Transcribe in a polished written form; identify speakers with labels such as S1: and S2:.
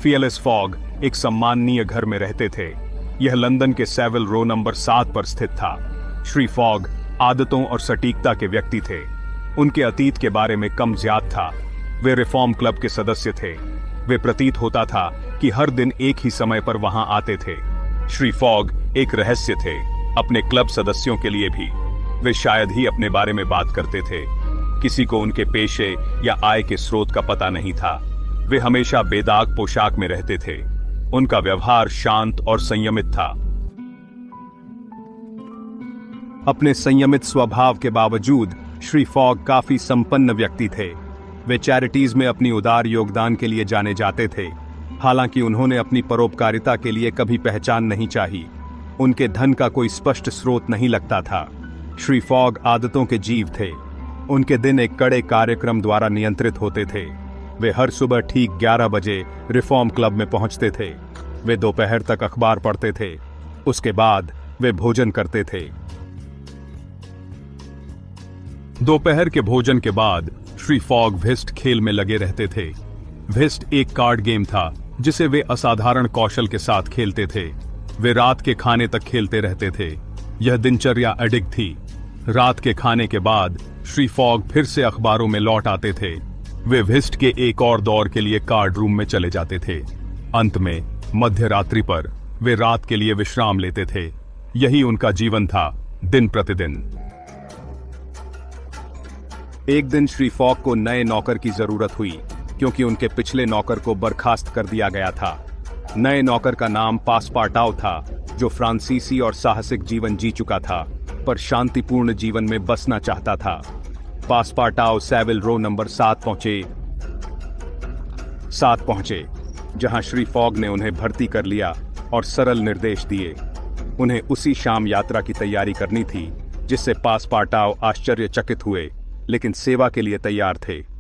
S1: फियलेस fog एक सम्माननीय घर में रहते थे। यह लंदन के सेविल रो नंबर 7 पर स्थित था। श्री फॉग आदतों और सटीकता के व्यक्ति थे। उनके अतीत के बारे में कम ज्ञात था। वे रिफॉर्म क्लब के सदस्य थे। वे प्रतीत होता था कि हर दिन एक ही समय पर वहां आते थे। श्री फॉग एक रहस्य थे, अपने क्लब सदस्यों के लिए भी। वे शायद ही अपने बारे में बात करते थे। किसी को उनके पेशे या आय के स्रोत का पता नहीं था। वे हमेशा बेदाग पोशाक में रहते थे। उनका व्यवहार शांत और संयमित था। अपने संयमित स्वभाव के बावजूद श्री फॉग काफी संपन्न व्यक्ति थे। वे चैरिटीज में अपनी उदार योगदान के लिए जाने जाते थे। हालांकि उन्होंने अपनी परोपकारिता के लिए कभी पहचान नहीं चाही। उनके धन का कोई स्पष्ट स्रोत नहीं लगता था। श्री फॉग आदतों के जीव थे। उनके दिन एक कड़े कार्यक्रम द्वारा नियंत्रित होते थे। वे हर सुबह ठीक 11 बजे रिफॉर्म क्लब में पहुंचते थे। वे दोपहर तक अखबार पढ़ते थे। उसके बाद वे भोजन करते थे। दोपहर के भोजन के बाद श्री फॉग व्हिस्ट खेल में लगे रहते थे। व्हिस्ट एक कार्ड गेम था जिसे वे असाधारण कौशल के साथ खेलते थे। वे रात के खाने तक खेलते रहते थे। यह दिनचर्या अडिग थी। रात के खाने के बाद श्री फॉग फिर से अखबारों में लौट आते थे। वे व्हिस्ट के एक और दौर के लिए कार्ड रूम में चले जाते थे। अंत में मध्य रात्रि पर वे रात के लिए विश्राम लेते थे। यही उनका जीवन था, दिन प्रतिदिन। एक दिन श्री फॉग को नए नौकर की जरूरत हुई, क्योंकि उनके पिछले नौकर को बर्खास्त कर दिया गया था। नए नौकर का नाम पासपार्टाओ था, जो फ्रांसीसी और साहसिक जीवन जी चुका था, पर शांतिपूर्ण जीवन में बसना चाहता था। पासपार्टाओ सेविल रो नंबर 7 पहुंचे, जहां श्री फॉग ने उन्हें भर्ती कर लिया और सरल निर्देश दिए। उन्हें उसी शाम यात्रा की तैयारी करनी थी, जिससे पासपार्टाओ आश्चर्यचकित हुए, लेकिन सेवा के लिए तैयार थे।